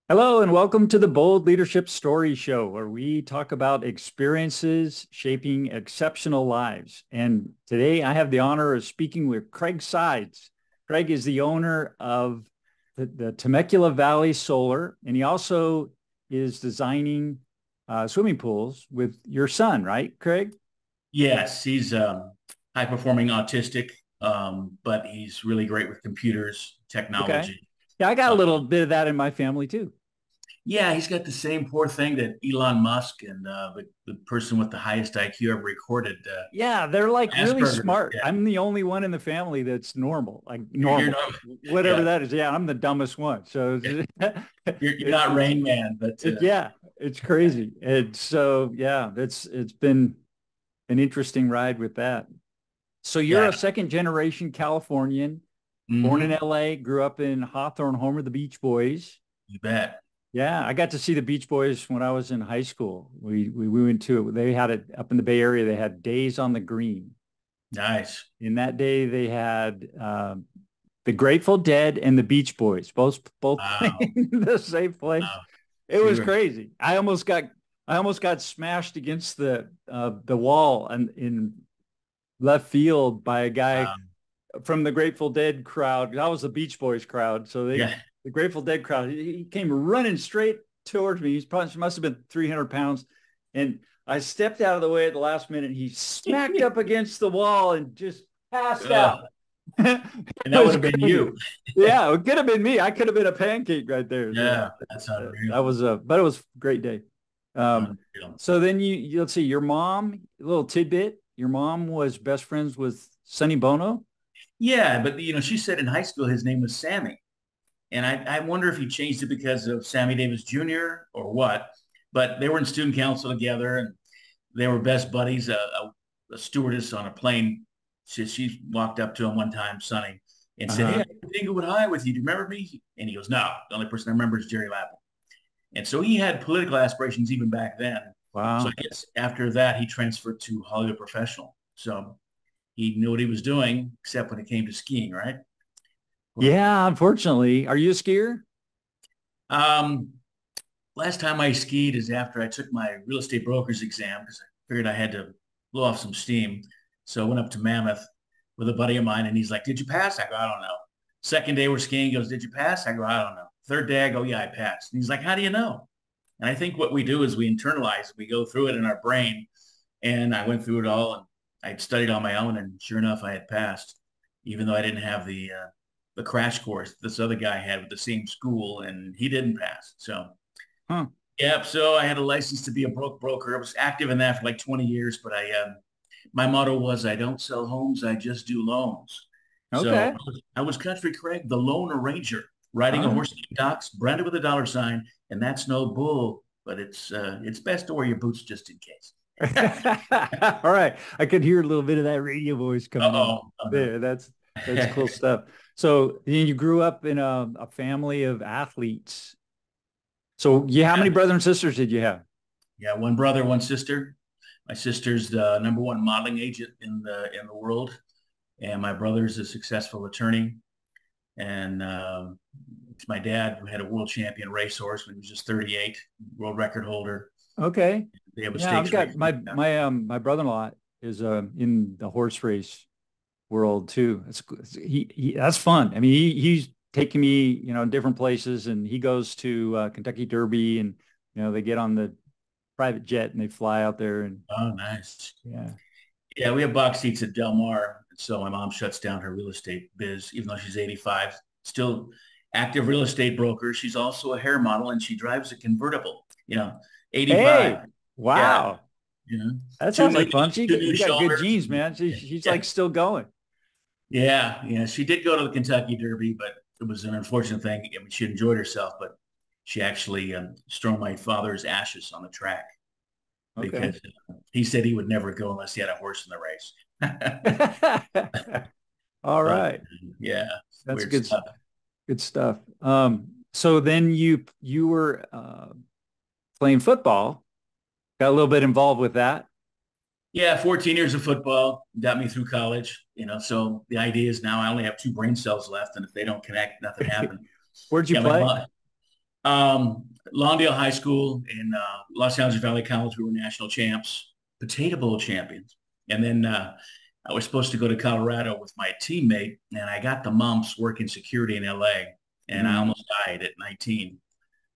Hello and welcome to the Bold Leadership Story Show, where we talk about experiences shaping exceptional lives. And today I have the honor of speaking with Craig Sides. Craig is the owner of the Temecula Valley Solar, and he also is designing swimming pools with your son, right, Craig? Yes, he's high performing autistic, but he's really great with computers, Okay. technology. Yeah, I got a Uh, little bit of that in my family too. yeah, he's got the same poor thing that Elon Musk and the person with the highest IQ ever recorded, Yeah, they're like really Asperger's. smart. I'm the only one in the family that's normal, like You're normal, not, whatever yeah, that is. Yeah, I'm the dumbest one. So you're it's not Rain Man, but yeah, it's crazy. And so yeah, it's been an interesting ride with that. So you're yeah, a second generation Californian, born in hmm LA, grew up in Hawthorne, home of the Beach Boys. you bet. Yeah, I got to see the Beach Boys when I was in high school. We went to they had it up in the Bay Area. They had Days on the Green. Nice. In that day, they had the Grateful Dead and the Beach Boys, both Wow, playing the same place. wow. It was You're, crazy. I almost got smashed against the wall and in left field by a guy um, from the Grateful Dead crowd. That was the Beach Boys crowd. So yeah. the Grateful Dead crowd, he came running straight towards me. He's probably must have been 300 pounds. And I stepped out of the way at the last minute. He smacked up against the wall and just passed out. It And that would was have been crazy. you. Yeah, it could have been me. I could have been a pancake right there. Yeah, Yeah, that's unreal. that was but it was a great day. Um, Unreal. so then let's see, your mom, a little tidbit. Your mom was best friends with Sonny Bono. Yeah, but she said in high school his name was Sammy. And I wonder if he changed it because of Sammy Davis Jr. or what. But they were in student council together and they were best buddies. A stewardess on a plane, she walked up to him one time, Sonny, and said, "Hey, Uh-huh. I went to Inglewood High with you. Do you remember me?" And he goes, "No, the only person I remember is Jerry Lappin." And so he had political aspirations even back then. So Wow. I guess after that, he transferred to Hollywood Professional. So he knew what he was doing, except when it came to skiing, right? Yeah, unfortunately. Are you a skier? Um, Last time I skied is after I took my real estate broker's exam because I figured I had to blow off some steam. So I went up to Mammoth with a buddy of mine and he's like, "Did you pass?" I go, "I don't know." Second day we're skiing, he goes, "Did you pass?" I go, "I don't know." Third day I go, "Yeah, I passed." And he's like, "How do you know?" And I think what we do is we internalize, we go through it in our brain. And I went through it all and I studied on my own. And sure enough, I had passed, even though I didn't have the crash course this other guy had with the same school and he didn't pass. So Huh. yep. So I had a license to be a broker. I was active in that for like 20 years, but my motto was I don't sell homes, I just do loans. So Okay. I was Country Craig, the lone arranger, riding a Uh, horse named Docs, branded with a dollar sign, and that's no bull, but it's best to wear your boots just in case. all right. I could hear a little bit of that radio voice coming in Uh-oh. Oh, no. there. That's cool stuff. So you grew up in a family of athletes. So how many brothers and sisters did you have? Yeah, one brother, one sister. My sister's the number one modeling agent in the world, and my brother's a successful attorney. And it's my dad who had a world champion racehorse when he was just 38, world record holder. Okay. They have a Yeah, I've stakes race. got my brother-in-law is in the horse race world too. That's fun. I mean, he's taking me, different places, and he goes to Kentucky Derby, and they get on the private jet and they fly out there, and Oh, nice. yeah. Yeah, we have box seats at Del Mar. So my mom shuts down her real estate biz, even though she's 85, still active real estate broker. She's also a hair model and she drives a convertible, 85. Hey, Yeah. wow, You know, that two sounds new, like fun. two new You got good shoulders. genes, man. She's Yeah. like still going. Yeah. Yeah. She did go to the Kentucky Derby, but it was an unfortunate thing. I mean, she enjoyed herself, but she actually strewn my father's ashes on the track Okay. because he said he would never go unless he had a horse in the race. All But right. yeah, That's weird stuff. good stuff. So then you were playing football, got a little bit involved with that. Yeah, 14 years of football got me through college. So the idea is now I only have two brain cells left, and if they don't connect, nothing happens. Where'd you Yeah, my play? mom. Lawndale High School in Los Angeles Valley College, we were national champs, Potato Bowl champions. And then I was supposed to go to Colorado with my teammate, and I got the mumps working security in LA, and I almost died at 19.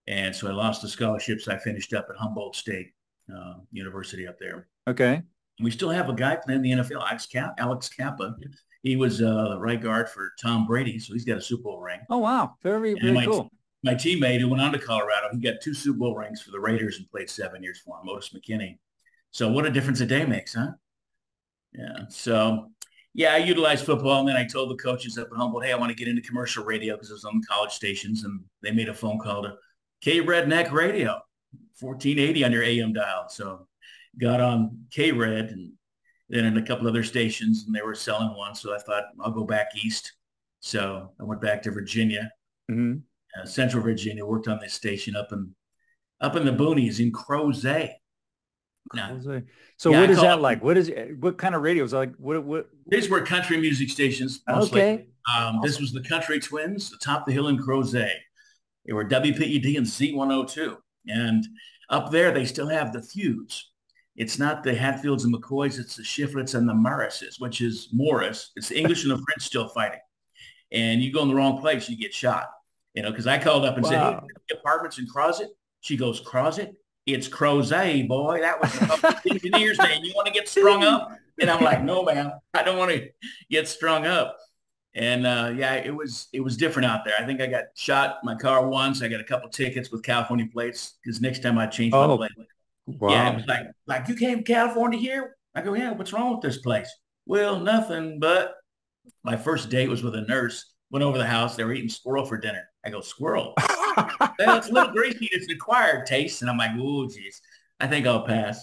And so I lost the scholarships. I finished up at Humboldt State University up there. Okay. We still have a guy playing in the NFL, Alex Kappa. He was right guard for Tom Brady, so he's got a Super Bowl ring. Oh, wow. Very, very cool. My teammate who went on to Colorado, he got 2 Super Bowl rings for the Raiders and played 7 years for him, Otis McKinney. So what a difference a day makes, huh? Yeah. So, yeah, I utilized football. And then I told the coaches up at Humboldt, hey, I want to get into commercial radio because it was on the college stations. And they made a phone call to K-Redneck Radio, 1480 on your AM dial. So got on K-Red and then in a couple other stations, and they were selling one. So I thought, I'll go back east. So I went back to Virginia, Central Virginia, worked on this station up in the boonies in Crozet. Now, so what is that like? What kind of radio is like? What? These were country music stations mostly. Okay. This was the Country Twins, atop the hill in Crozet. They were WPED and Z102. And up there, they still have the feuds. It's not the Hatfields and McCoys, it's the Shiflets and the Morrises, which is Morris. It's the English and the French still fighting. And you go in the wrong place, you get shot. You know, because I called up and said, hey, apartments in Crozet? She goes, Crozet? It's Crozet, boy. That was the engineer's name. You want to get strung up? And I'm like, no, man, I don't want to get strung up. And yeah, it was different out there. I think I got shot in my car once. I got a couple tickets with California plates because next time I changed my plate. Wow. Yeah, it was like you came to California here? I go, yeah, what's wrong with this place? Well, nothing, but my first date was with a nurse. Went over the house. They were eating squirrel for dinner. I go, squirrel? Well, it's a little greasy. It's an acquired taste. And I'm like, oh, geez, I think I'll pass.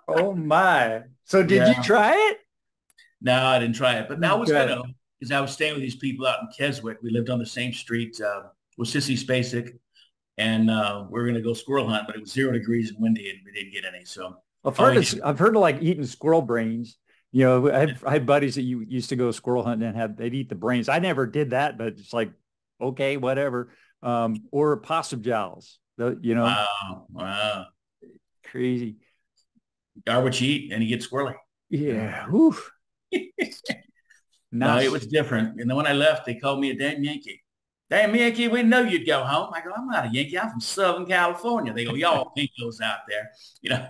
Oh, my. So did you try it? No, I didn't try it. But that was good because I was staying with these people out in Keswick. We lived on the same street with Sissy Spacek. And we were going to go squirrel hunt, but it was 0 degrees and windy, and we didn't get any. So I've heard of like eating squirrel brains. You know, I had buddies that you used to go squirrel hunting and they'd eat the brains. I never did that, but it's like, okay, whatever. Or possum jowls, you know. Wow. Crazy. Are what you eat and you get squirrely. Yeah. No, it was different. And then when I left, they called me a damn Yankee. Damn Yankee, we know you'd go home. I go, I'm not a Yankee. I'm from Southern California. They go, y'all Pinkos out there, you know.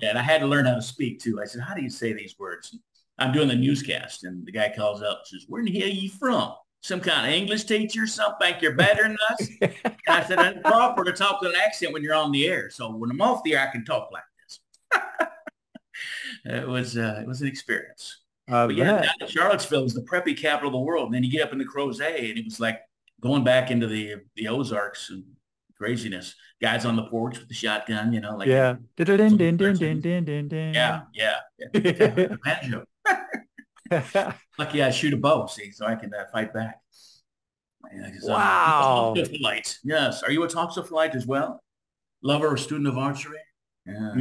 And I had to learn how to speak too. I said, how do you say these words? I'm doing the newscast, and the guy calls up and says, where in the hell are you from? Some kind of English teacher or something? Think you're better than us? And I said, it's proper to talk with an accent when you're on the air. So when I'm off the air, I can talk like this. It was an experience. But yeah, down in Charlottesville was the preppy capital of the world. And then you get up in the Crozet, and it was like going back into the Ozarks and craziness. Guys on the porch with the shotgun, you know, like yeah. Yeah. Banjo. Lucky I shoot a bow, see, so I can fight back. Yeah, wow. Yes. Are you a toxophilite as well? Lover or student of archery? Yeah.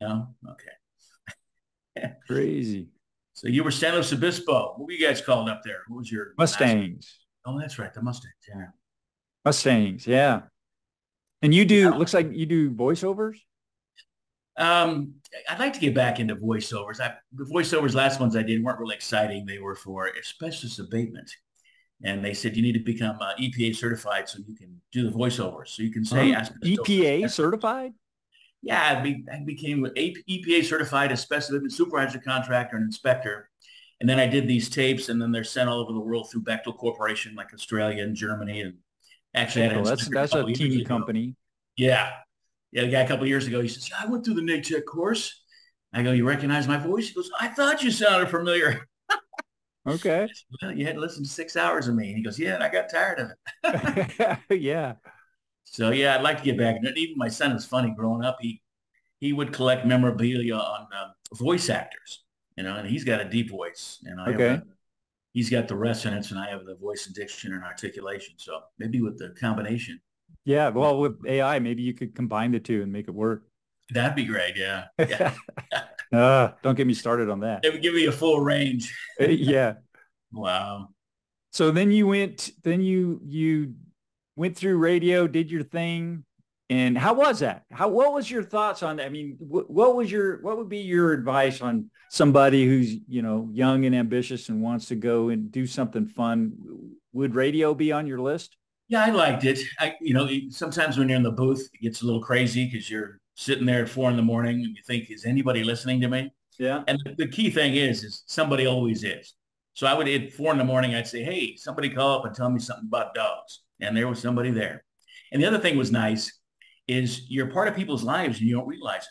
No? Okay. Crazy. So you were San Luis Obispo. What were you guys called up there? What was your Mustangs? Oh, that's right. The Mustangs. Yeah. Mustangs. Yeah. And you do, looks like you do voiceovers? I'd like to get back into voiceovers. The voiceovers, last ones I did weren't really exciting. They were for asbestos abatement. And they said you need to become EPA certified so you can do the voiceovers. So you can say EPA certified? Yeah, I became EPA certified asbestos abatement supervisor, contractor, and inspector. And then I did these tapes, and then they're sent all over the world through Bechtel Corporation, like Australia and Germany. And actually, that's a teeny company. Yeah. Yeah, the guy a couple of years ago, he says, yeah, I went through the NATEC course. I go, you recognize my voice? He goes, I thought you sounded familiar. Okay. Well, you had to listen to 6 hours of me. And he goes, yeah, and I got tired of it. Yeah. So, yeah, I'd like to get back. And even my son is funny. Growing up, he would collect memorabilia on voice actors, you know, and he's got a deep voice. And he's got the resonance, and I have the voice and diction and articulation. So maybe with the combination. Yeah, well, with AI, maybe you could combine the two and make it work. That'd be great, yeah. Don't get me started on that. It would give me a full range. Yeah. Wow. So then you went through radio, did your thing. And how was that? What was your thoughts on that? I mean, what would be your advice on somebody who's, young and ambitious and wants to go and do something fun? Would radio be on your list? Yeah, I liked it. Sometimes when you're in the booth, it gets a little crazy because you're sitting there at 4 a.m. and you think, is anybody listening to me? Yeah. And the key thing is somebody always is. So I would at 4 a.m, I'd say, hey, somebody call up and tell me something about dogs. And there was somebody there. And the other thing was nice is you're part of people's lives and you don't realize it.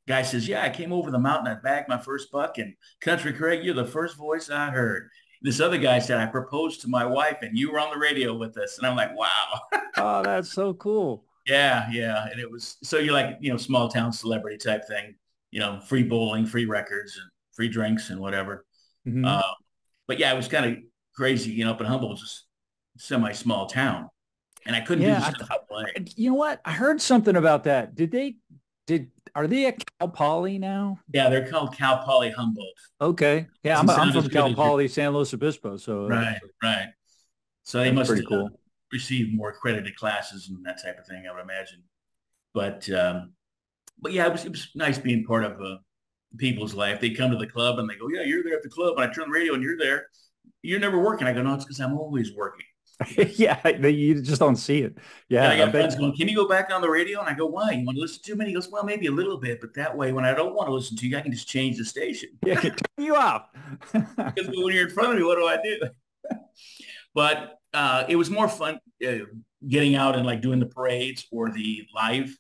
Guy says, yeah, I came over the mountain, I bagged my first buck, and Country Craig, you're the first voice I heard. This other guy said, I proposed to my wife and you were on the radio with us. And I'm like, wow. Oh, that's so cool. Yeah. And it was, so you're like, small town celebrity type thing, free bowling, free records and free drinks and whatever. Mm-hmm. But yeah, it was kind of crazy, up in Humboldt, just semi-small town. And I couldn't do the stuff I played. You know what? I heard something about that. Are they at Cal Poly now? Yeah, they're called Cal Poly Humboldt. Okay. Yeah, I'm from Cal Poly, San Luis Obispo. So right. So they must have cool. Received more accredited classes and that type of thing, I would imagine. But yeah, it was nice being part of people's life. They come to the club and they go, yeah, you're there at the club. And I turn the radio and you're there. You're never working. I go, no, it's because I'm always working. Yeah, you just don't see it. Yeah, I got friends going, can you go back on the radio? And I go, why? You want to listen to me? He goes, well, maybe a little bit, but that way, when I don't want to listen to you, I can just change the station. Yeah, turn you off. Because when you're in front of me, what do I do? But it was more fun getting out and like doing the parades or the live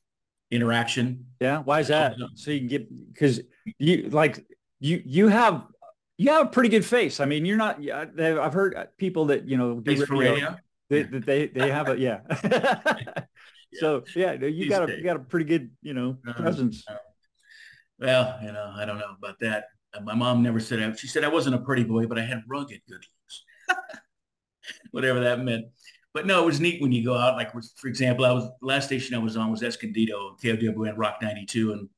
interaction. Yeah, why is that? So you can get, because you have a pretty good face. I mean, you're not. I've heard people that do radio. They have a yeah. So yeah, you got a pretty good presence. Well, I don't know about that. My mom never said. She said I wasn't a pretty boy, but I had rugged good looks. Whatever that meant. But no, it was neat when you go out. Like for example, last station I was on was Escondido, KOWN Rock 92, and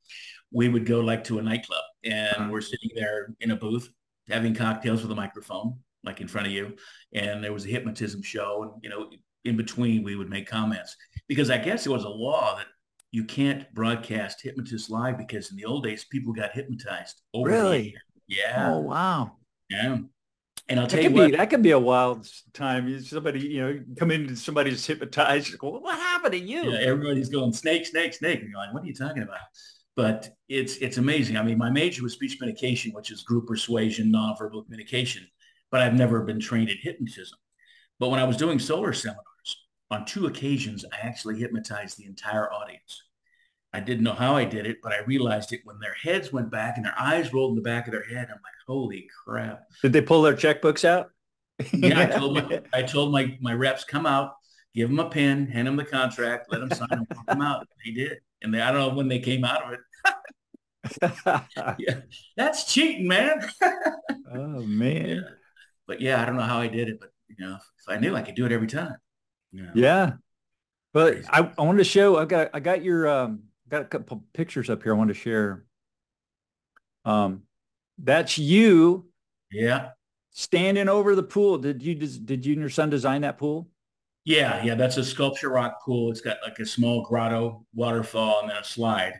we would go like to a nightclub, and we're sitting there in a booth having cocktails with a microphone, like in front of you. And there was a hypnotism show. And, in between, we would make comments because I guess it was a law that you can't broadcast hypnotists live because in the old days, people got hypnotized. Really? Yeah. Oh, wow. Yeah. And I'll tell you what. That could be a wild time. Somebody, come in and somebody's hypnotized. Go, what happened to you? Yeah, everybody's going, snake, snake, snake. And you're like, what are you talking about? But it's amazing. I mean, my major was speech communication, which is group persuasion, nonverbal communication, but I've never been trained in hypnotism. But when I was doing solar seminars, on 2 occasions, I actually hypnotized the entire audience. I didn't know how I did it, but I realized it when their heads went back and their eyes rolled in the back of their head. I'm like, holy crap. Did they pull their checkbooks out? Yeah, I told my reps, come out, give them a pen, hand them the contract, let them sign and walk them out. They did. And I don't know when they came out of it. Yeah, that's cheating, man. Oh, man. Yeah. But yeah, I don't know how I did it, but if I knew, I could do it every time. Yeah. But I wanted to show, I got your, got a couple pictures up here I wanted to share. That's you. Yeah. Standing over the pool. Did you and your son design that pool? Yeah. That's a sculpture rock pool. It's got like a small grotto, waterfall, and then a slide.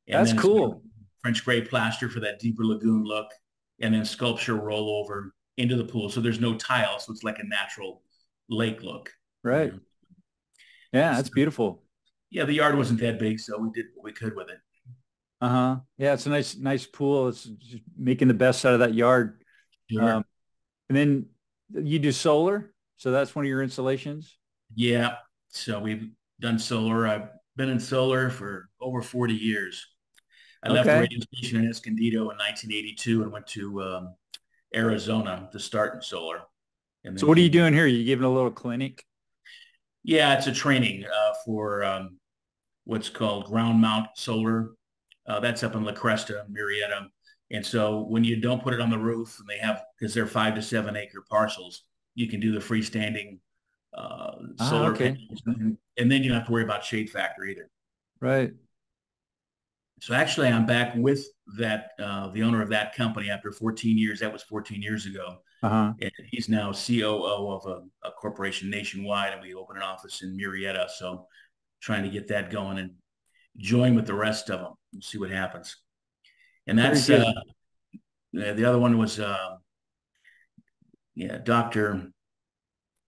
And that's cool. French gray plaster for that deeper lagoon look, and then sculpture rollover into the pool. So there's no tile, so it's like a natural lake look. Right. Yeah, that's beautiful. Yeah, the yard wasn't that big, so we did what we could with it. Yeah, it's a nice pool. It's just making the best out of that yard. Sure. And then you do solar, so that's one of your installations. Yeah, so we've done solar. I've been in solar for over 40 years. I left the radio station in Escondido in 1982 and went to Arizona to start in solar. And so what are you doing here? Are you giving a little clinic? Yeah, it's a training for what's called ground mount solar. That's up in La Cresta, Murrieta. And so when you don't put it on the roof, and because they're 5 to 7 acre parcels, you can do the freestanding solar panels, and then you don't have to worry about shade factor either. Right. So actually, I'm back with that the owner of that company after 14 years. That was 14 years ago. Uh-huh. And he's now COO of a corporation nationwide, and we opened an office in Murrieta. So trying to get that going and join with the rest of them and see what happens. And that's the other one was Doctor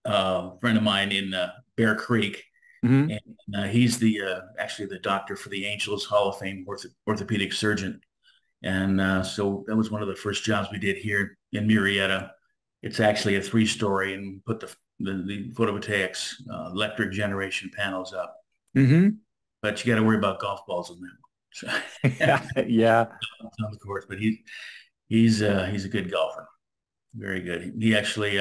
friend of mine in Bear Creek. Mm-hmm. And he's the actually the doctor for the Angels Hall of Fame orthopedic surgeon. And so that was one of the first jobs we did here in Murrieta. It's actually a 3-story, and put the photovoltaics electric generation panels up. Mm-hmm. But you got to worry about golf balls on that one. So, yeah. On the course, but he's a good golfer, very good. He actually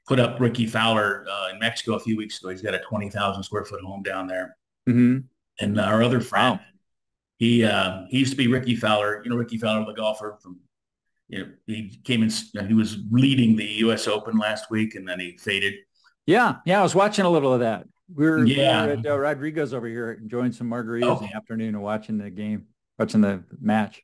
put up Ricky Fowler in Mexico a few weeks ago. He's got a 20,000 square foot home down there. Mm-hmm. And our other friend, he used to be Ricky Fowler. You know, Ricky Fowler, the golfer from, he came in, he was leading the U.S. Open last week, and then he faded. Yeah. I was watching a little of that. We were at Rodrigo's over here enjoying some margaritas in the afternoon and watching the match.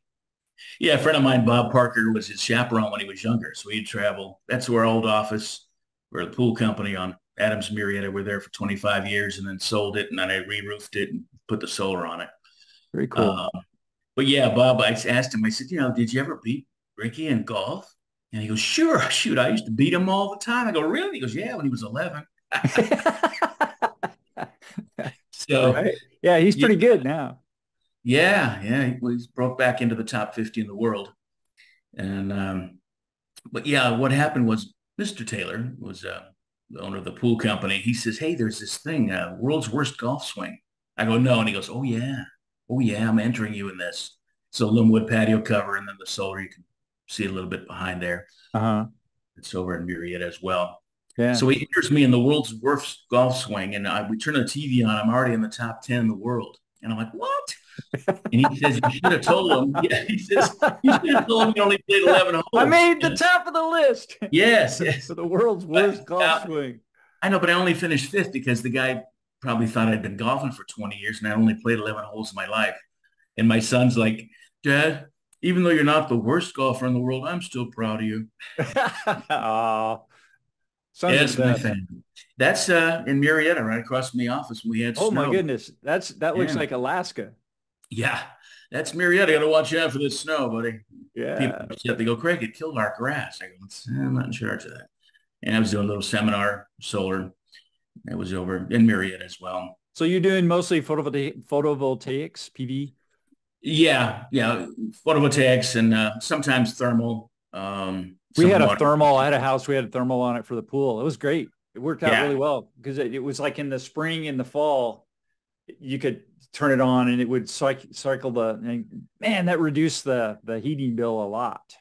Yeah, a friend of mine, Bob Parker, was his chaperone when he was younger. So he'd travel. That's our old office. We're the pool company on Adams Murrieta. We're there for 25 years, and then sold it, and then I re-roofed it and put the solar on it. Very cool. But yeah, Bob, I asked him, I said, did you ever beat Ricky in golf? And he goes, sure. Shoot, I used to beat him all the time. I go, really? He goes, yeah, when he was 11. So right. Yeah, he's pretty good now. Yeah, he's broke back into the top 50 in the world. And but yeah, what happened was Mr. Taylor was the owner of the pool company. He says, hey, there's this thing, world's worst golf swing. I go, no. And he goes, oh yeah, I'm entering you in this. So Linwood patio cover, and then the solar, you can see a little bit behind there. Uh-huh. It's over in Murrieta as well. Yeah. So he enters me in the world's worst golf swing, and we turn the TV on. I'm already in the top 10 in the world. And I'm like, what? And he says, you should have told him. Yeah, he says, you should have told him you only played 11 holes. I made the top of the list. Yes. For the world's worst golf swing. I know, but I only finished 5th because the guy probably thought I'd been golfing for 20 years, and I only played 11 holes in my life. And my son's like, Dad, even though you're not the worst golfer in the world, I'm still proud of you. Oh. Yes, my family. That's in Murrieta, right across from the office. We had snow. My goodness. That looks like Alaska. Yeah, that's Murrieta. Got to watch out for this snow, buddy. Yeah. People, they go, Craig, it killed our grass. I go, I'm not in charge of that. And I was doing a little seminar, solar. It was over in Murrieta as well. So you're doing mostly photovoltaics, PV? Yeah. Photovoltaics and sometimes thermal. We had a thermal. I had a house. We had a thermal on it for the pool. It was great. It worked out really well because it was like in the spring and the fall, you could turn it on and it would cycle that reduced the heating bill a lot.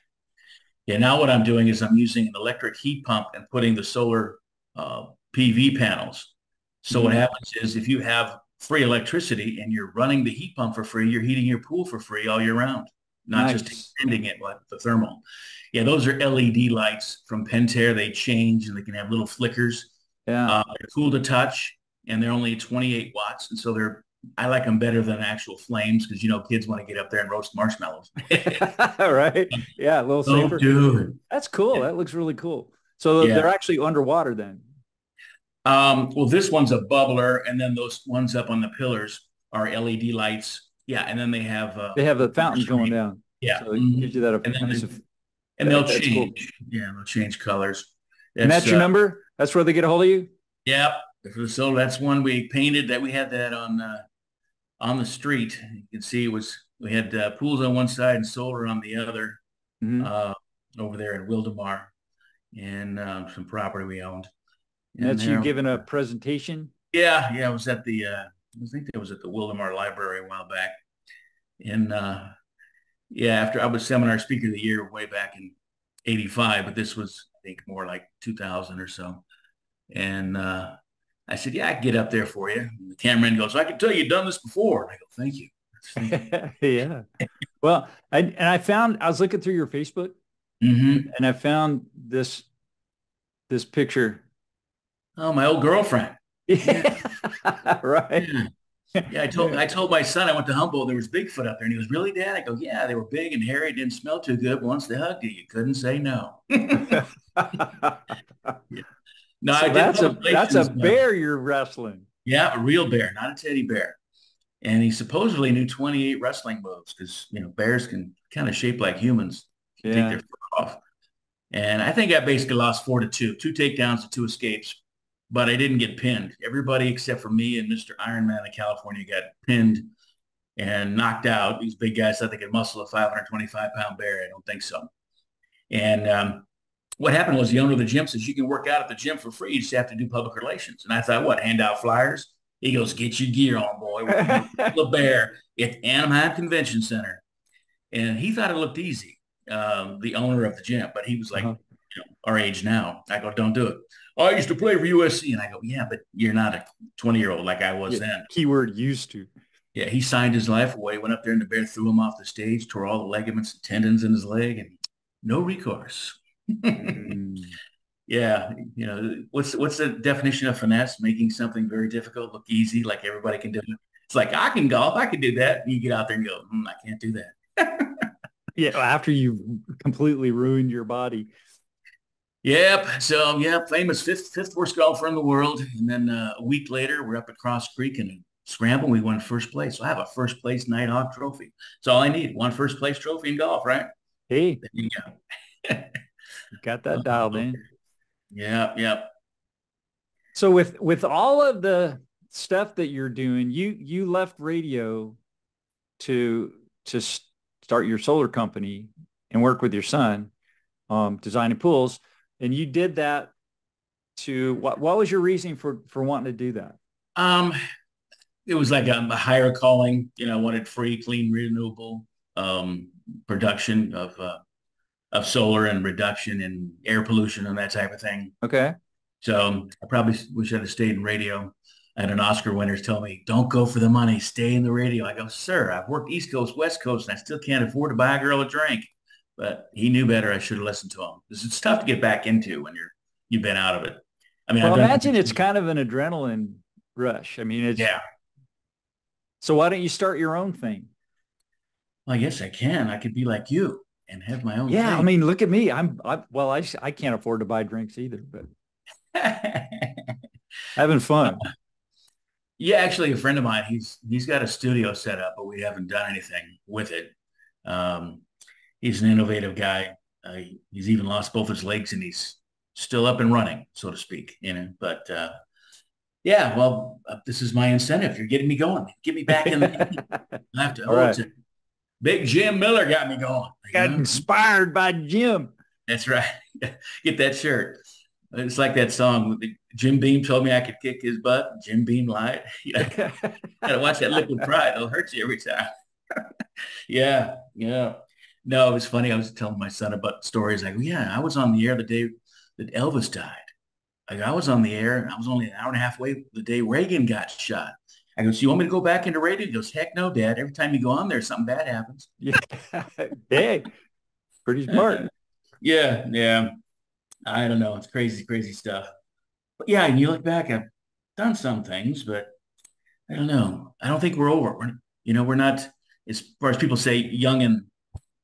Yeah. Now what I'm doing is I'm using an electric heat pump and putting the solar PV panels. So what happens is if you have free electricity and you're running the heat pump for free, you're heating your pool for free all year round, not just extending it like the thermal. Yeah, those are LED lights from Pentair. They change and they can have little flickers. Yeah, they're cool to touch, and they're only 28 watts. And so I like them better than actual flames because, kids want to get up there and roast marshmallows. Right. Yeah, a little safer. Dude. That's cool. Yeah. That looks really cool. So they're actually underwater then. Well, this one's a bubbler, and then those ones up on the pillars are LED lights. Yeah, and then they have the fountain going down. Yeah, so it gives you that. And they'll change. Cool. Yeah, they'll change colors. And that's your number? That's where they get a hold of you? Yeah. So that's one we painted that we had that on the street. You can see we had pools on one side and solar on the other over there in Wildomar, and some property we owned. And that's you giving a presentation? Yeah. I was at I think it was at the Wildomar Library a while back. And after I was seminar speaker of the year way back in 85, but this was, I think, more like 2000 or so. And I said, I can get up there for you. And the cameraman goes, I can tell you've done this before. And I go, thank you. Yeah. Well, I was looking through your Facebook and I found this picture. Oh, my old girlfriend. Yeah. Right. Yeah. Yeah, I told my son I went to Humboldt. There was Bigfoot up there, and he was really, Dad. I go, yeah, they were big and hairy, didn't smell too good. But once they hugged you couldn't say no. Yeah. No, I So did that's public a relations. bear you're wrestling. Yeah, a real bear, not a teddy bear. And he supposedly knew 28 wrestling moves because bears can kind of shape like humans. Can take Yeah. their foot off. And I think I basically lost 4-2, two takedowns and two escapes. But I didn't get pinned. Everybody except for me and Mr. Iron Man of California got pinned and knocked out. These big guys thought they could muscle a 525-pound bear. I don't think so. And what happened was the owner of the gym says, you can work out at the gym for free. You just have to do public relations. And I thought, what, hand out flyers? He goes, get your gear on, boy. We're going to the bear at Anaheim Convention Center. And he thought it looked easy, the owner of the gym. But he was like, our age now. I go, don't do it. Oh, I used to play for USC. And I go, yeah, but you're not a 20-year-old like I was then. Keyword used to. Yeah, he signed his life away, went up there and the bear threw him off the stage, tore all the ligaments and tendons in his leg, and no recourse. Yeah, what's the definition of finesse? Making something very difficult look easy, like everybody can do it. It's like, I can golf, I can do that. And you get out there and go, I can't do that. Yeah, after you've completely ruined your body. Yep. So, famous fifth worst golfer in the world. And then a week later, we're up at Cross Creek and scramble. We won first place. So I have a first place Nighthawk trophy. That's all I need. One first place trophy in golf, right? Hey, there you go. Got that dialed in. Yeah. So with all of the stuff that you're doing, you left radio to start your solar company and work with your son, designing pools. And you did that to what was your reasoning for wanting to do that? It was like a higher calling, I wanted free, clean, renewable production of solar and reduction in air pollution and that type of thing. Okay. So I probably wish I'd have stayed in radio. I had an Oscar winners tell me, don't go for the money, stay in the radio. I go, sir, I've worked East Coast, West Coast, and I still can't afford to buy a girl a drink. But he knew better. I should have listened to him. It's tough to get back into when you've been out of it. I mean, well, imagine it's kind of an adrenaline rush. I mean, yeah. So why don't you start your own thing? Well, I guess I can. I could be like you and have my own thing. I mean, look at me. I can't afford to buy drinks either, but having fun. Yeah, actually, a friend of mine, he's got a studio set up, but we haven't done anything with it. He's an innovative guy. He's even lost both his legs, and he's still up and running, so to speak. But yeah, well, this is my incentive. You're getting me going. Get me back in the. I have to. Right. Big Jim Miller got me going. Got inspired by Jim. That's right. Get that shirt. It's like that song. Jim Beam told me I could kick his butt. Jim Beam lied. Gotta watch that Liquid Pride. It'll hurt you every time. Yeah. No, it was funny. I was telling my son about stories. Like, I was on the air the day that Elvis died. I was on the air, and I was only an hour and a half away the day Reagan got shot. I go, so you want me to go back into radio? He goes, heck no, Dad. Every time you go on there, something bad happens. Yeah. Hey, pretty smart. Yeah. I don't know. It's crazy stuff. But yeah, and you look back, I've done some things, but I don't know. I don't think we're over. We're not, as far as people say, young in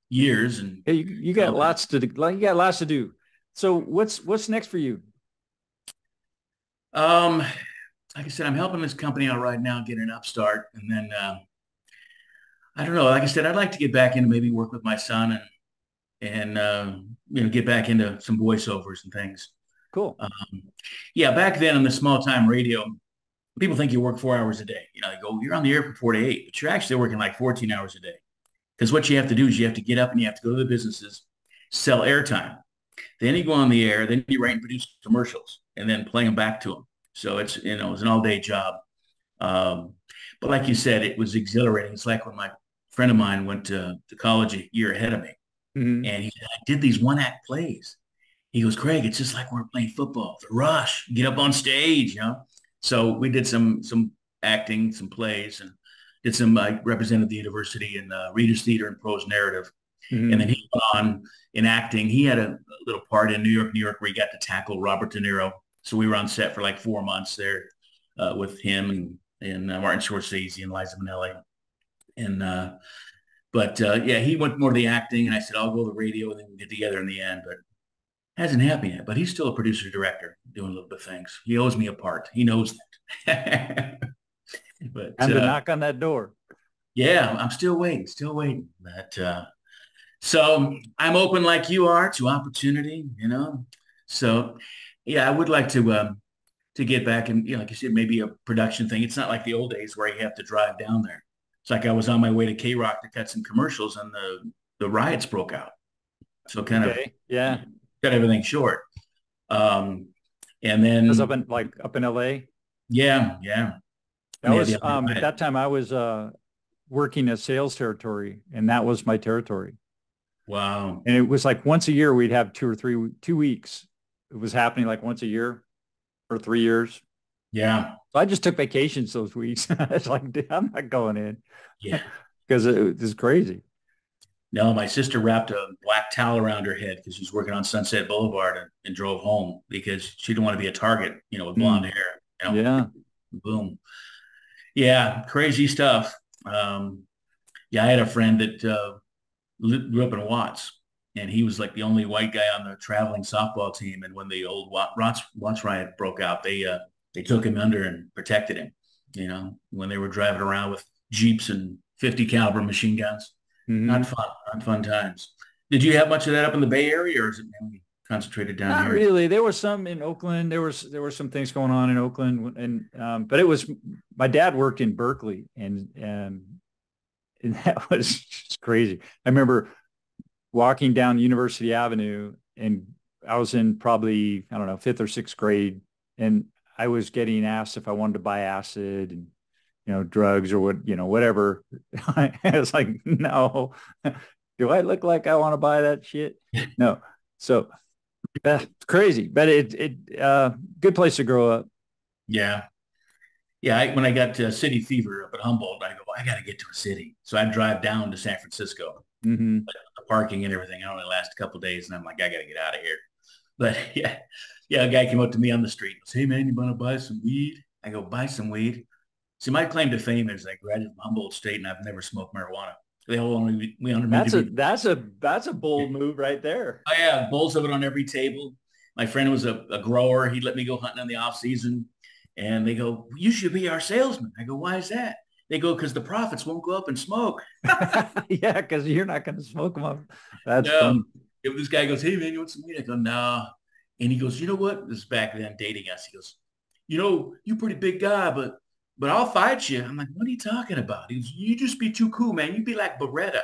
years. And you got lots to do. You got lots to do. So what's next for you? Like I said, I'm helping this company out right now, get an upstart. And then, I don't know, like I said, I'd like to get back into maybe work with my son and get back into some voiceovers and things. Cool. Yeah. Back then on the small time radio, people think you work 4 hours a day. They go, you're on the air for 4 to 8, but you're actually working like 14 hours a day. Because what you have to do is you have to get up and you have to go to the businesses, sell airtime. Then you go on the air, then you write and produce commercials and then play them back to them. So it's an all-day job. But like you said, it was exhilarating. It's like when my friend of mine went to college a year ahead of me. Mm-hmm. And he said, I did these one-act plays. He goes, Craig, it's just like we're playing football. The rush, get up on stage, So we did some acting, some plays, and did some, I represented the university in Reader's Theater and prose narrative. Mm-hmm. And then he went on in acting. He had a little part in New York, where he got to tackle Robert De Niro. So we were on set for like 4 months there with him. And and Martin Scorsese and Liza Minnelli. And yeah, he went more to the acting, and I said I'll go to the radio, and then we'll get together in the end. But hasn't happened yet. But he's still a producer director, doing a little bit of things. He owes me a part. He knows that. But Time to knock on that door. yeah, I'm still waiting, still waiting. But so I'm open like you are to opportunity, you know. So yeah, I would like to get back and, you know, like you said, maybe a production thing. It's not like the old days where you have to drive down there. It's like I was on my way to K Rock to cut some commercials, and the riots broke out. So kind of yeah, cut everything short. And then it was up in LA. yeah, yeah. That was at that time I was working a sales territory, and that was my territory. Wow. And it was like once a year we'd have 2 weeks. It was happening like once a year for 3 years. Yeah. So I just took vacations those weeks. It's like, dude, I'm not going in. Yeah. Because it was crazy. No, my sister wrapped a black towel around her head because she was working on Sunset Boulevard, and drove home because she didn't want to be a target, you know, with blonde hair. You know? Yeah. Boom. Yeah. Crazy stuff. Yeah, I had a friend that grew up in Watts, and he was like the only white guy on the traveling softball team. And when the old Watts riot broke out, they took him under and protected him, you know, when they were driving around with Jeeps and 50 caliber machine guns. Mm-hmm. Not fun times. Did you have much of that up in the Bay Area, or is it mainly concentrated down Not here? Not really. There was some in Oakland. There were some things going on in Oakland, and but it was, my dad worked in Berkeley, and that was just crazy. I remember walking down University Avenue, and I was in probably, I don't know, 5th or 6th grade, and I was getting asked if I wanted to buy acid and, you know, drugs or what, you know, whatever. I was like, no. Do I look like I want to buy that shit? No. So it's crazy, but good place to grow up. Yeah. Yeah. When I got to city fever up at Humboldt, I go, I got to get to a city. So I drive down to San Francisco. Mm-hmm. The parking and everything, I only last a couple of days, and I'm like, I got to get out of here. But yeah, a guy came up to me on the street and goes, hey man, you want to buy some weed? I go, buy some weed. See, my claim to fame is I graduated from Humboldt State, and I've never smoked marijuana. They all only we under that's a bold move right there. Oh yeah, bowls of it on every table. My friend was a grower. He let me go hunting in the off season, and they go, you should be our salesman. I go, why is that? They go, because the profits won't go up and smoke. Yeah, because you're not going to smoke them up. That's fun. If this guy goes, hey man, you want some weed? I go, nah. And he goes, you know what? This is back then dating us. He goes, you know, you're a pretty big guy, but I'll fight you. I'm like, what are you talking about? He goes, you just be too cool, man. You be like Beretta.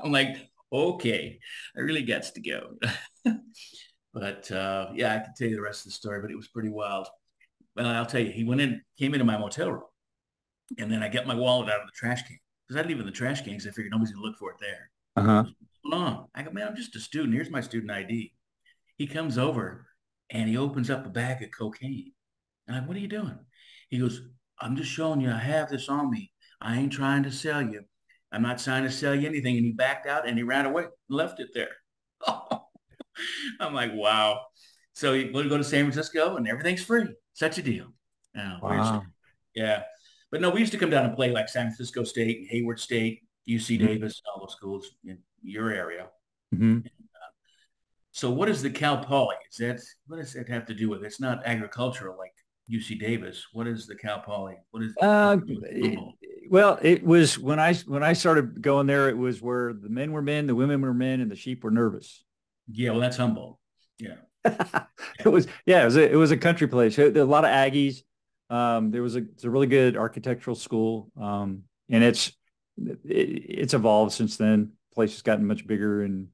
I'm like, okay, I really got to go. But yeah, I can tell you the rest of the story, but it was pretty wild. Well, I'll tell you, came into my motel room, and then I get my wallet out of the trash can, because I'd leave it in the trash can because I figured nobody's gonna look for it there. Uh-huh. What's going on? I go, man, I'm just a student. Here's my student ID. He comes over and he opens up a bag of cocaine. And I'm like, what are you doing? He goes, I'm just showing you I have this on me. I ain't trying to sell you. I'm not trying to sell you anything. And he backed out and he ran away and left it there. I'm like, wow. So we'll go to San Francisco and everything's free. Such a deal. Wow. Yeah. But no, we used to come down and play like San Francisco State, Hayward State, UC Davis, all those schools in your area. Mm-hmm. So what is the Cal Poly? What does that have to do with it? It's not agricultural like UC Davis. What is the Cal Poly? What is well, it was when I started going there, it was where the men were men, the women were men, and the sheep were nervous. Yeah, well, that's Humboldt. Yeah. It was a country place. There were a lot of Aggies. It's a really good architectural school. And it's evolved since then. The place has gotten much bigger, and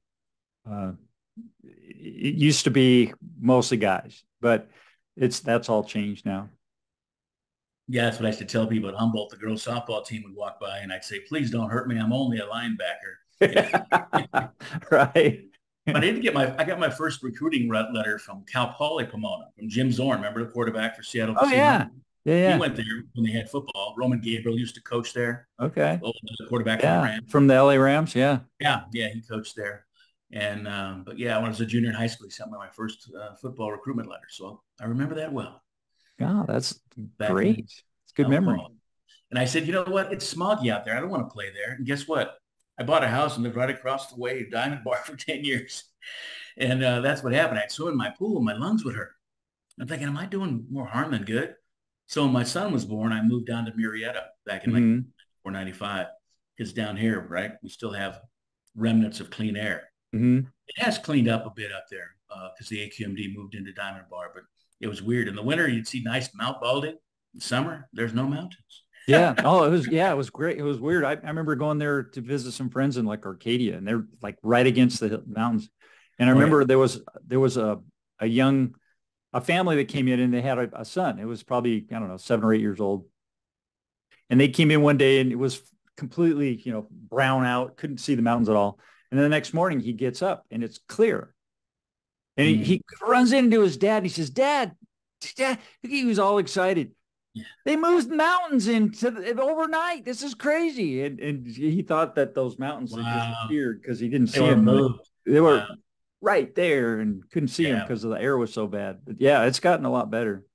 it used to be mostly guys, but that's all changed now. Yeah, that's what I used to tell people at Humboldt. The girls softball team would walk by, and I'd say, please don't hurt me. I'm only a linebacker. Right. But I got my first recruiting letter from Cal Poly Pomona, from Jim Zorn. Remember the quarterback for Seattle? Oh, yeah. Yeah. He went there when they had football. Roman Gabriel used to coach there. Okay. The quarterback from the Rams. From the LA Rams, yeah. Yeah, he coached there. And but yeah, when I was a junior in high school, he sent me my first football recruitment letter. So I remember that well. God, that's great. It's good memory. And I said, you know what? It's smoggy out there. I don't want to play there. And guess what? I bought a house and lived right across the way, Diamond Bar, for 10 years. And that's what happened. I'd swim in my pool and my lungs would hurt. I'm thinking, am I doing more harm than good? So when my son was born, I moved down to Murrieta back in like 495. Because down here, right, we still have remnants of clean air. It has cleaned up a bit up there because the AQMD moved into Diamond Bar, but it was weird. In the winter, you'd see nice Mount Baldy. In the summer, there's no mountains. Yeah. Oh, it was great. It was weird. I remember going there to visit some friends in like Arcadia, and they're like right against the mountains. And I remember there was a family that came in, and they had a son. It was probably, I don't know, 7 or 8 years old. And they came in one day and it was completely, brown out, couldn't see the mountains at all. And then the next morning he gets up and it's clear. And he runs into his dad. And he says, Dad, he was all excited. Yeah. They moved mountains overnight. This is crazy. And he thought that those mountains had disappeared because he didn't see them. They were right there and couldn't see them because the air was so bad. But yeah, it's gotten a lot better.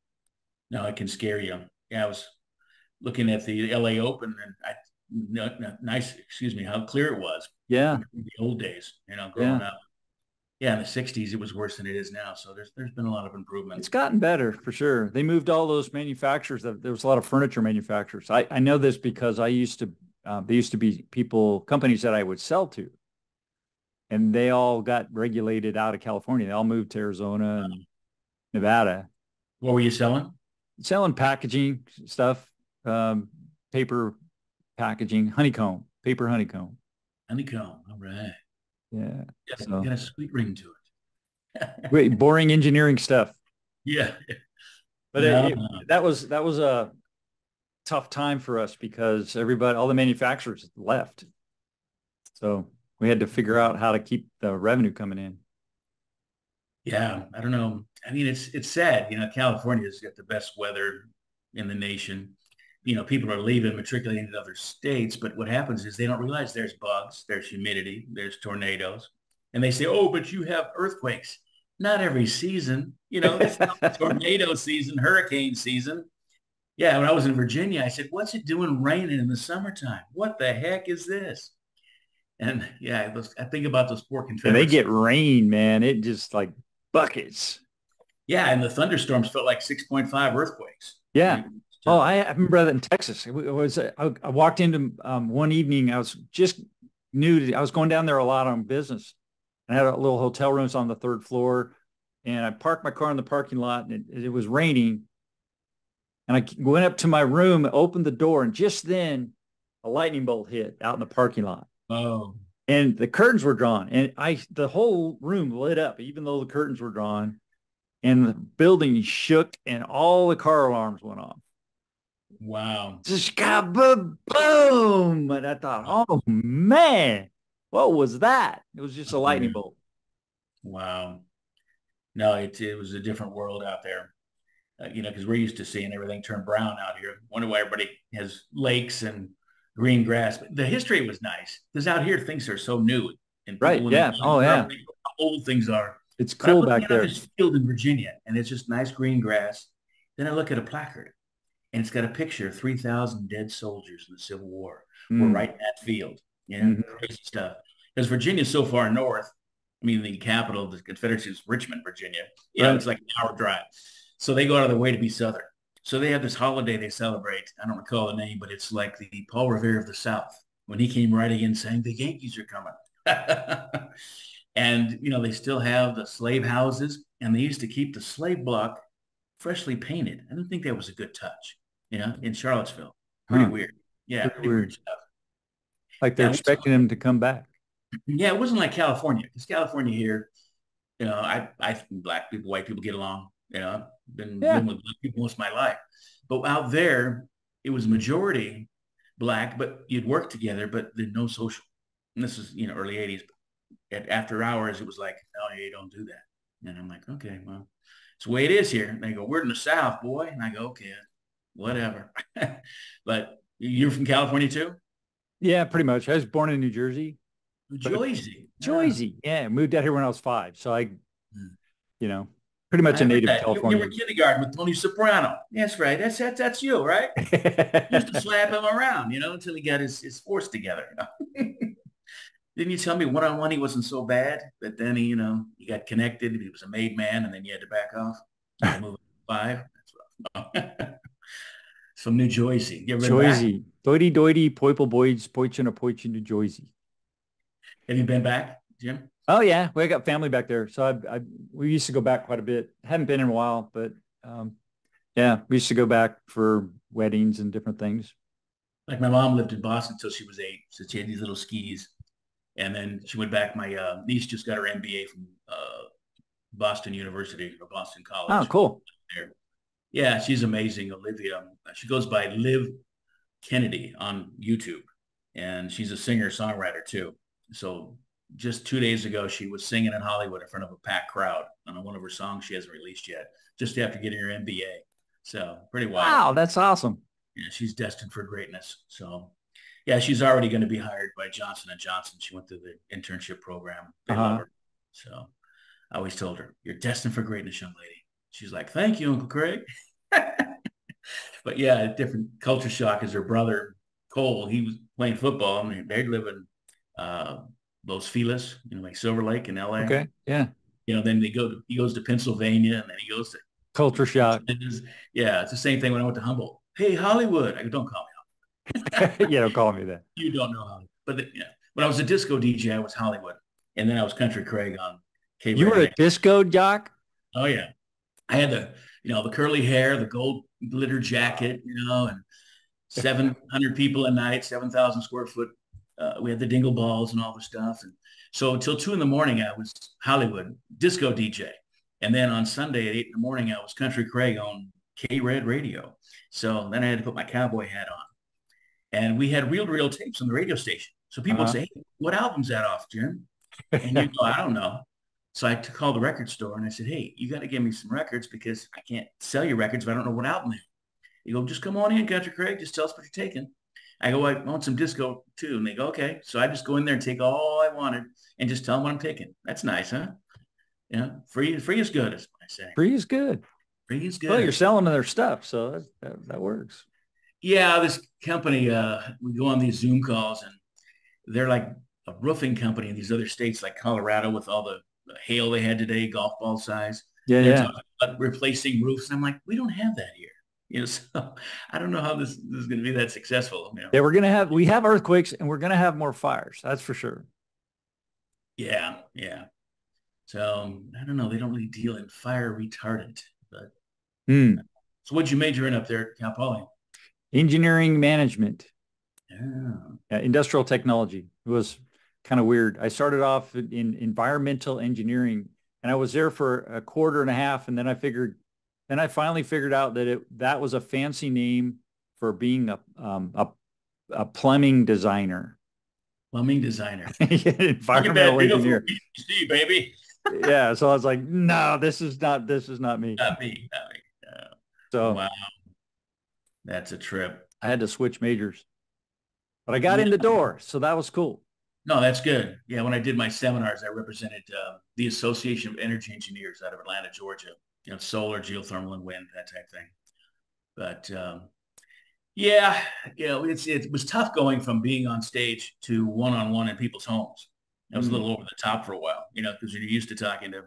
No, it can scare you. Yeah, I was looking at the LA Open and how clear it was. Yeah. In the old days, growing up. Yeah, in the 60s, it was worse than it is now. So there's been a lot of improvement. It's gotten better for sure. They moved all those manufacturers. There was a lot of furniture manufacturers. I know this because there used to be companies that I would sell to. And they all got regulated out of California. They all moved to Arizona and Nevada. What were you selling? Selling packaging stuff, paper packaging, paper honeycomb. Honeycomb, all right. Yeah. It's got a sweet ring to it. Great, boring engineering stuff. Yeah. But that was a tough time for us because all the manufacturers left. So we had to figure out how to keep the revenue coming in. Yeah, I don't know. I mean, it's sad. California's got the best weather in the nation. People are leaving, matriculating to other states, but what happens is they don't realize there's bugs, there's humidity, there's tornadoes. And they say, oh, but you have earthquakes. Not every season. It's not tornado season, hurricane season. Yeah, when I was in Virginia, I said, what's it doing raining in the summertime? What the heck is this? And yeah, I think about those poor Confederates. And they get rain, man. It just like buckets. Yeah, and the thunderstorms felt like 6.5 earthquakes. Yeah. Oh, I remember that in Texas. I walked into one evening. I was just I was going down there a lot on business. I had a little hotel rooms on the third floor, and I parked my car in the parking lot, and it was raining. And I went up to my room, opened the door, and just then a lightning bolt hit out in the parking lot. Oh. And the curtains were drawn, and the whole room lit up, even though the curtains were drawn, and the building shook, and all the car alarms went off. Wow. Just got boom. And I thought, oh man, what was that? It was just a lightning bolt. Wow. No, it was a different world out there. Because we're used to seeing everything turn brown out here. Wonder why everybody has lakes and green grass. But the history was nice because out here things are so new. And right. Yeah. Oh yeah. How old things are. It's cool back there. This field in Virginia, and it's just nice green grass. Then I look at a placard. And it's got a picture of 3,000 dead soldiers in the Civil War. We're right in that field. Crazy stuff. Because Virginia's so far north. I mean, the capital of the Confederacy is Richmond, Virginia. It's like an hour drive. So they go out of their way to be Southern. So they have this holiday they celebrate. I don't recall the name, but it's like the Paul Revere of the South when he came riding in saying, the Yankees are coming. And, they still have the slave houses, and they used to keep the slave block freshly painted. I don't think that was a good touch, in Charlottesville. Pretty weird. Yeah, pretty weird stuff. Like they're expecting them to come back. Yeah, it wasn't like California, because California here, I think black people, white people get along. I've been living with black people most of my life. But out there, it was majority black, but you'd work together, but there's no social. And this is, early 80s. After hours, it was like, oh, you don't do that. And I'm like, okay, well, it's the way it is here. And they go, we're in the South, boy. And I go, okay, whatever. But you're from California too? Yeah, pretty much. I was born in New Jersey. Jersey. Jersey. Yeah. Moved out here when I was 5. So Pretty I much a heard native that. You were Californian. in kindergarten with Tony Soprano. That's right. That's you, right? Used to slap him around, until he got his force together. Didn't you tell me one-on-one he wasn't so bad, but then he got connected. He was a made man, and then you had to back off. You had to move up to 5. That's rough. From New Jersey. You ever been back? Jersey. Doity doity, poiple boys, poichin a poichin to Jersey. Have you been back, Jim? Oh yeah, we got family back there. So we used to go back quite a bit. Haven't been in a while, but yeah, we used to go back for weddings and different things. Like my mom lived in Boston until she was 8, so she had these little skis. And then she went back. My niece just got her MBA from Boston University or Boston College. Oh, cool. There. Yeah, she's amazing, Olivia. She goes by Liv Kennedy on YouTube, and she's a singer-songwriter too. So just 2 days ago, she was singing in Hollywood in front of a packed crowd on one of her songs she hasn't released yet, just after getting her MBA. So pretty wild. Wow, that's awesome. Yeah, she's destined for greatness. So yeah, she's already going to be hired by Johnson & Johnson. She went through the internship program. They love her. So I always told her, you're destined for greatness, young lady. She's like, thank you, Uncle Craig. But yeah, different culture shock is her brother, Cole. He was playing football. I mean, they live in Los Feliz, like Silver Lake in LA. Okay. Yeah. Then he goes to Pennsylvania, and then he goes to culture shock. Yeah, it's the same thing when I went to Humboldt. Hey, Hollywood. I go, don't call me Hollywood. Yeah, don't call me that. You don't know Hollywood. But when I was a disco DJ, I was Hollywood. And then I was Country Craig on cable. You were a disco jock? Oh, yeah. I had the curly hair, the gold glitter jacket, and 700 people a night, 7,000 square foot. We had the dingle balls and all the stuff. And so until 2 a.m, I was Hollywood disco DJ. And then on Sunday at 8 a.m, I was Country Craig on K-Red radio. So then I had to put my cowboy hat on. And we had reel-to-reel tapes on the radio station. So people would say, hey, what album's that off, Jim? And you go, I don't know. So I called the record store and I said, hey, you got to give me some records because I can't sell you records if I don't know what album it is. You go, just come on in, Country Craig. Just tell us what you're taking. I go, I want some disco too. And they go, okay. So I just go in there and take all I wanted and just tell them what I'm taking. That's nice, huh? Free is good, is what I say. Free is good. Free is good. Well, you're selling their stuff, so that works. Yeah, this company, we go on these Zoom calls, and they're like a roofing company in these other states like Colorado with all the hail they had today, golf ball size. Yeah. About replacing roofs. And I'm like, we don't have that here. So I don't know how this is going to be that successful. Yeah, we have earthquakes and we're going to have more fires. That's for sure. Yeah. So I don't know. They don't really deal in fire retardant, but So what'd you major in up there at Cal Poly? Engineering management. Yeah. Industrial technology. It was kind of weird. I started off in environmental engineering, and I was there for a quarter and a half, and then I finally figured out that that was a fancy name for being a plumbing designer. Plumbing designer. Environmental engineer. See, baby. Yeah. So I was like, no, this is not me. Not me. So wow. That's a trip. I had to switch majors, but I got in the door. So that was cool. No, that's good. Yeah. When I did my seminars, I represented the Association of Energy Engineers out of Atlanta, Georgia, solar, geothermal, and wind, that type of thing. But it was tough going from being on stage to one-on-one in people's homes. It was a little over the top for a while, because you're used to talking to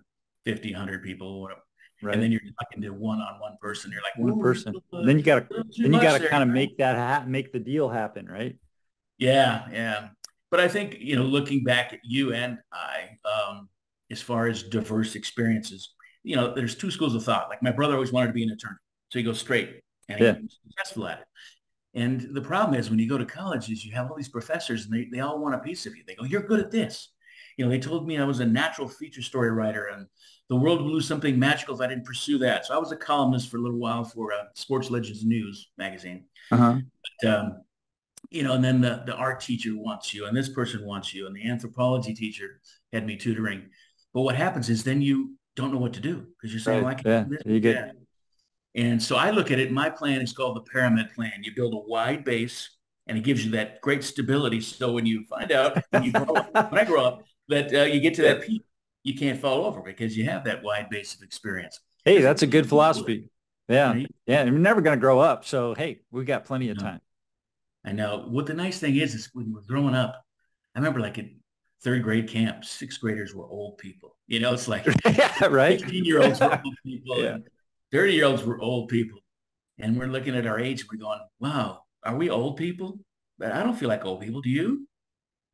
50, 100 people, whatever. Right. And then you're talking to one-on-one person. You're like one person. Then you got to kind of make that make the deal happen, right? Yeah. But I think, looking back at you and I, as far as diverse experiences, there's two schools of thought. Like my brother always wanted to be an attorney. So he goes straight and he's successful at it. And the problem is when you go to college is you have all these professors and they all want a piece of you. They go, you're good at this. They told me I was a natural feature story writer and the world would lose something magical if I didn't pursue that. So I was a columnist for a little while for Sports Legends News magazine. Uh-huh. But, and then the art teacher wants you and this person wants you and the anthropology teacher had me tutoring. But what happens is then you don't know what to do because you're saying, right. And so I look at it, my plan is called the pyramid plan. You build a wide base and it gives you that great stability. So when you find out, when I grow up, that you get to that peak, you can't fall over because you have that wide base of experience. Hey, that's a good philosophy. Yeah. Right? Yeah. And we're never going to grow up. So, hey, we got plenty of No, time. I know. What the nice thing is when we're growing up, I remember like in third grade camp, sixth graders were old people. It's like Yeah. Right. 15-year-olds were old people Yeah. and 30-year-olds were old people. And we're looking at our age and we're going, wow, are we old people? But I don't feel like old people. Do you?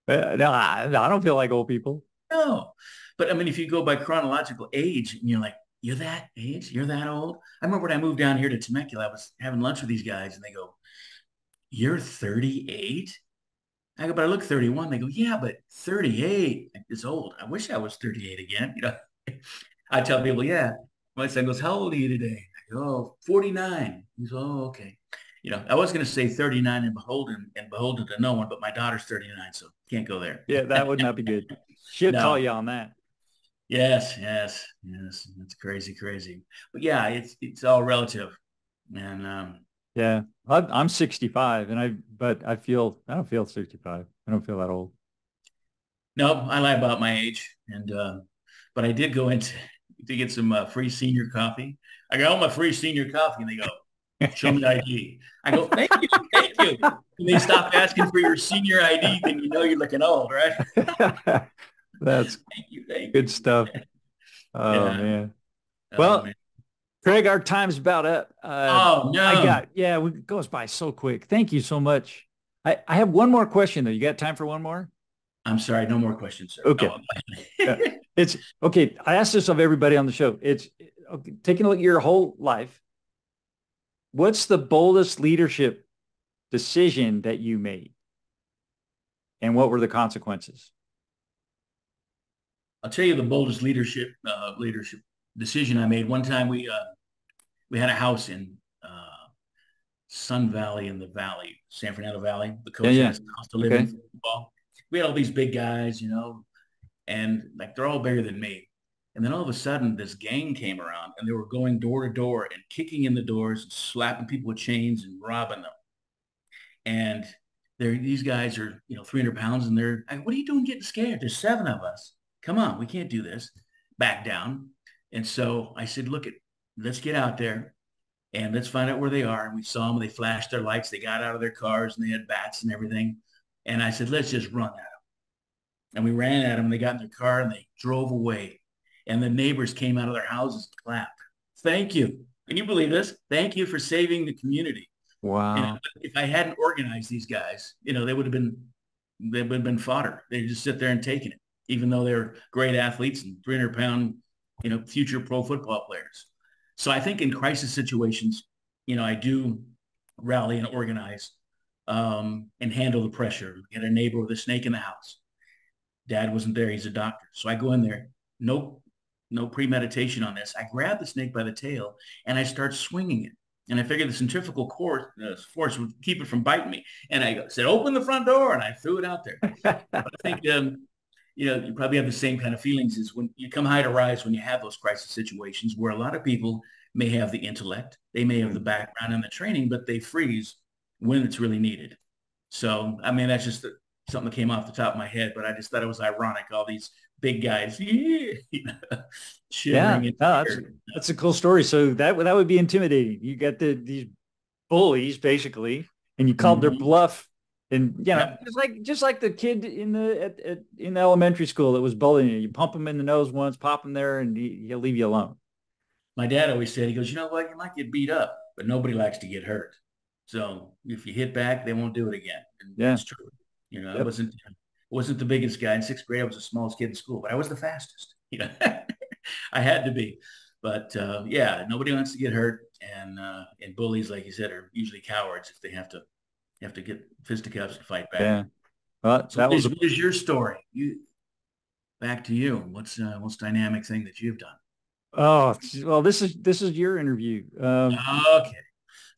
No, I don't feel like old people. No. But I mean, if you go by chronological age and you're like, you're that age, you're that old. I remember when I moved down here to Temecula, I was having lunch with these guys and they go, you're 38? I go, but I look 31. They go, yeah, but 38 is old. I wish I was 38 again. I tell people, yeah. My son goes, how old are you today? I go, oh, 49. He's, oh, okay. I was going to say 39 and beholden to no one, but my daughter's 39, so can't go there. Yeah, that would not be good. She'll call No. you on that. Yes, yes, yes. That's crazy, crazy. But yeah, it's all relative. And Yeah. I'm 65 but I don't feel 65. I don't feel that old. no, I lie about my age. And but I did go into to get some free senior coffee. I got all my free senior coffee, and they go, "Show me ID." I go, "Thank you, thank you." And they stop asking for your senior ID, then you know you're looking old, right? That's Thank you, thank good you. stuff. Oh Yeah. man. Oh Well, man. Craig, our time's about up. Oh no. It goes by so quick. Thank you so much. I have one more question though. You got time for one more? I'm sorry. No more questions, sir. Okay. No. Yeah. It's okay. I ask this of everybody on the show. It's okay, taking a look at your whole life. What's the boldest leadership decision that you made? And what were the consequences? I'll tell you the boldest leadership decision I made. One time we had a house in Sun Valley in the Valley, San Fernando Valley. The Yeah, coach had yeah. us a house to live in Okay. for football. We had all these big guys, and like they're all bigger than me. And then all of a sudden, this gang came around, and they were going door to door and kicking in the doors, and slapping people with chains and robbing them. And these guys are 300 pounds, and what are you doing getting scared? There's seven of us. Come on, we can't do this. Back down. And so I said, look, let's get out there and let's find out where they are. And we saw them. They flashed their lights. They got out of their cars and they had bats and everything. And I said, let's just run at them. And we ran at them. They got in their car and they drove away. And the neighbors came out of their houses and clapped. Thank you. Can you believe this? Thank you for saving the community. Wow. If I hadn't organized these guys, they would have been fodder. They just sit there and taking it, even though they're great athletes and 300-pound, future pro football players. So I think in crisis situations, I do rally and organize and handle the pressure. Get a neighbor with a snake in the house. Dad wasn't there. He's a doctor. So I go in there. No premeditation on this. I grab the snake by the tail and I start swinging it. And I figured the centrifugal force would keep it from biting me. And I said, open the front door. And I threw it out there. But I think, you probably have the same kind of feelings as when you come high to rise when you have those crisis situations where a lot of people may have the intellect, they may have the background and the training, but they freeze when it's really needed. So, I mean, that's just something that came off the top of my head, but I just thought it was ironic. All these big guys, Yeah, shivering. no, that's a cool story. So that would be intimidating. You got these bullies basically, and you called their bluff, and Yep. just like the kid in the elementary school that was bullying you. You pump him in the nose once, pop him there, and he'll leave you alone. My dad always said, he goes, you know what, you might get beat up, but nobody likes to get hurt. So if you hit back, they won't do it again. And Yeah. it's true. I wasn't the biggest guy in sixth grade. I was the smallest kid in school, but I was the fastest. I had to be. But yeah, nobody wants to get hurt, and bullies, like you said, are usually cowards if they have to get fisticuffs and fight back. Yeah. Well, So what is your story? Back to you. What's most dynamic thing that you've done? Oh, well, this is your interview. Okay,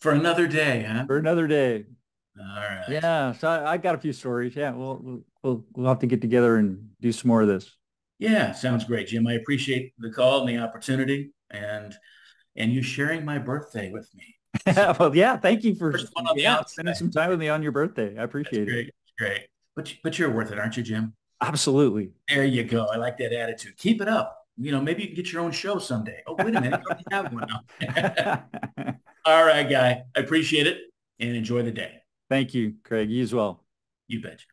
for another day, huh? For another day. All right. Yeah. So I got a few stories. Yeah. We'll have to get together and do some more of this. Yeah, sounds great, Jim. I appreciate the call and the opportunity, and you sharing my birthday with me. Well, yeah. Thank you for First one on the outside. spending some time with me on your birthday. I appreciate it. Great. But you're worth it, aren't you, Jim? Absolutely. There you go. I like that attitude. Keep it up. maybe you can get your own show someday. Oh, wait a minute. You already have one now. All right, guy. I appreciate it and enjoy the day. Thank you, Craig. You as well. You betcha.